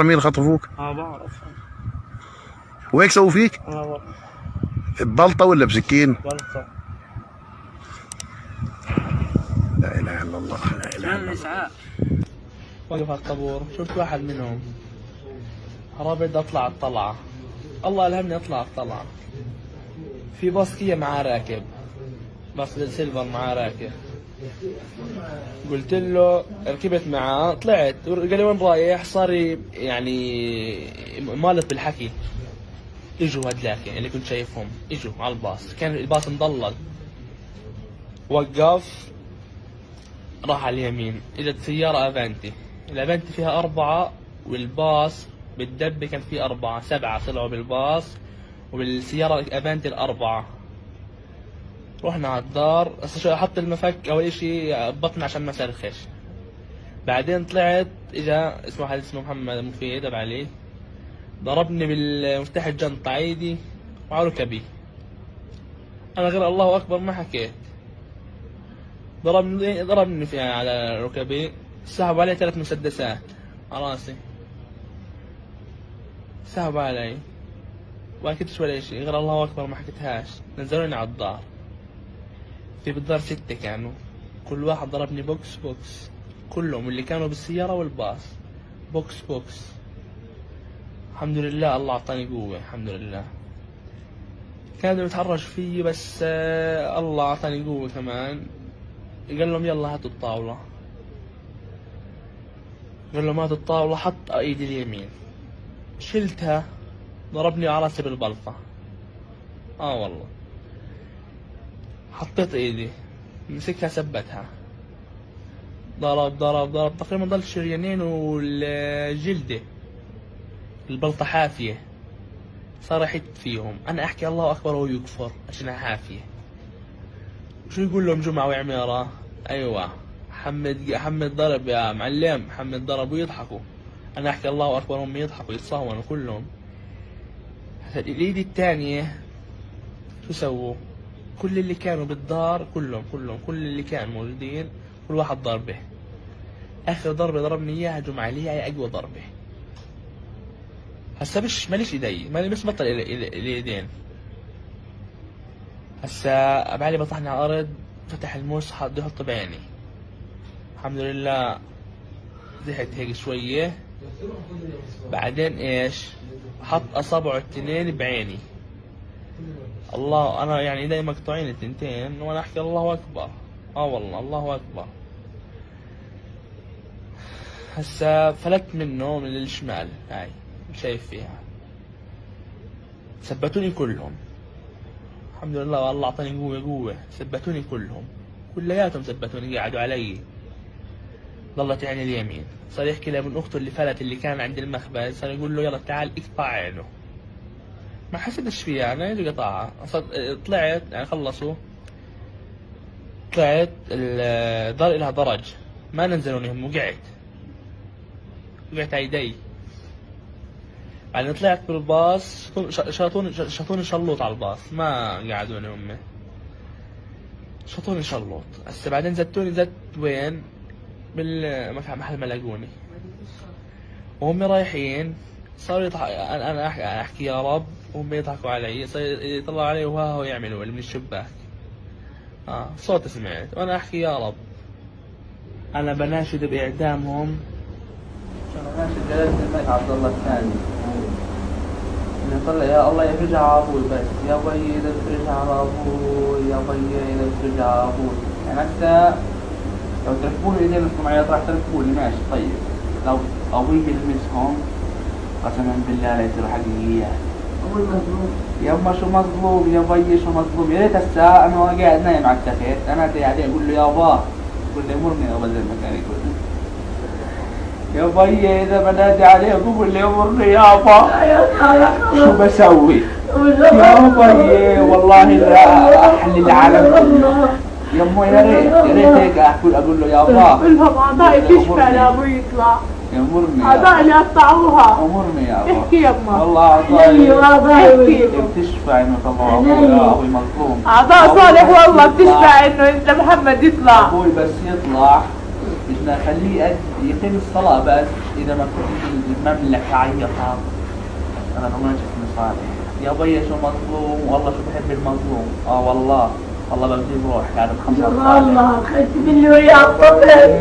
مين خطفوك؟ بعرف. وهيك سووا فيك؟ والله. ببلطة ولا بسكين؟ بلطة. لا اله الا الله، لا اله الا الله. وقف على الطابور، شفت واحد منهم رابط اطلع الطلعة، الله الهمني اطلع الطلعة، في باص كيا معاه راكب، باص سيلفر معاه راكب، قلت له ركبت معاه طلعت، قال لي وين رايح؟ صار يعني مالت بالحكي. اجوا هدلاك اللي كنت شايفهم، اجوا على الباص، كان الباص مضلل، وقف راح على اليمين، اجت سيارة افانتي، الافانتي فيها 4 والباص بالدبة كان فيه 4، 7 طلعوا بالباص وبالسيارة افانتي ال4. رحنا على الدار، احط المفك اول اشي بطني عشان ما سرخش. بعدين طلعت، اجا اسمه واحد اسمه محمد مفيد ابو علي، ضربني بالمفتاح الجنطة عيدي وعلى ركبي. انا غير الله اكبر ما حكيت، ضربني فيها على ركبي، سحبوا علي 3 مسدسات على راسي، سحبوا علي، ما كنتش ولا شيء غير الله اكبر ما حكيتهاش. نزلوني على الدار، في بالدار 6 كانوا، كل واحد ضربني بوكس بوكس، كلهم اللي كانوا بالسيارة والباص بوكس بوكس. الحمد لله الله اعطاني قوة، الحمد لله. كانوا يتحرشوا فيي بس الله اعطاني قوة كمان. قال لهم يلا هاتوا الطاولة، قال لهم هاتوا الطاولة، حط ايدي اليمين، شلتها، ضربني على راسي بالبلطة. والله حطيت ايدي، مسكها ثبتها، ضرب ضرب ضرب، تقريبا ضل الشريانين والجلدة، البلطة حافية، صار يحت فيهم. انا احكي الله اكبر وهو يكفر عشانها حافية. شو يقول لهم جمعة وعميرة؟ ايوه حمد ضرب يا معلم، حمد ضرب، ويضحكوا. انا احكي الله اكبر وهم يضحكوا يتصاونوا كلهم. الايد الثانية شو سووا؟ كل اللي كانوا بالدار كل اللي كانوا موجودين كل واحد ضربه. اخر ضربة ضربني اياها جمعة لي هي اقوى ضربة. هسا ماليش ايدي، بس بطل الايدين. هسا ابو علي بطحني على الارض، فتح المصحف بده يحط بعيني، الحمد لله زحت هيك شوية. بعدين ايش؟ حط اصابعه التنين بعيني. الله، انا يعني ايدي مقطوعين التنتين وانا احكي الله اكبر. والله الله اكبر. هسا فلت منه من الشمال، هاي شايف فيها، ثبتوني كلهم، الحمد لله والله اعطاني قوة، ثبتوني كلياتهم ثبتوني، قعدوا علي. ضلت عيني اليمين، صار يحكي لابن اخته اللي فلت اللي كان عند المخبز، صار يقول له يلا تعال اقطع عينه. ما حسيتش فيها، انا اجي قطعها. طلعت يعني خلصوا، طلعت الدار لها درج، ما نزلوني هم، وقعت على يدي. بعدين طلعت بالباص، شاطوني شلوط على الباص، ما قعدوني هم، شاطوني شلوط. هسه بعدين زت وين؟ محل ما لقوني وهم رايحين، صاروا انا احكي يا رب وهم يضحكوا علي، صاروا يطلعوا علي وهو يعملوا اللي من الشباك. صوت سمعت وانا احكي يا رب. انا بناشد باعدامهم، بناشد جلالة الملك عبد الله الثاني، طلع يا الله يفرجها على ابوي، بس يا بي اذا بفرجها على ابوي، يا بي اذا بفرجها على ابوي. يعني هسه لو تركبوني ايدين انكم عياط راح تركبوني ماشي طيب، لو ابوي يلمسهم قسما بالله لا يصيروا حقيقيات. ابوي مظلوم يما، شو مظلوم يا بي، شو مظلوم؟ يا ريت هسه انا قاعد نايم على التخت، انا قاعد اقول له يا با، يقول لي مرني يا با زي ما كان يقول لي يا بي اذا بنادي عليه بقول لي امرني يا با، شو بسوي يا بي؟ والله لا احلي العالم كله يمه، يا ريت هيك اقول له يا با، الهم اعضائي تشفى لابو يطلع، يامرني اعضائي اللي قطعوها، امرني يا با، احكي يما والله اعضائي بتشفى انه طلعوا ابوي مظلوم، اعضاء صالح والله بتشفى انه انت محمد يطلع. ابوي بس يطلع خليه يقيم الصلاة بس إذا ما كنت المملكة عيطها. أنا ما شفت مصالح يا بيا شو مظلوم والله شو بحب المظلوم. والله بجيب روح قاعد بخمسة والله خدت منه يا طفل.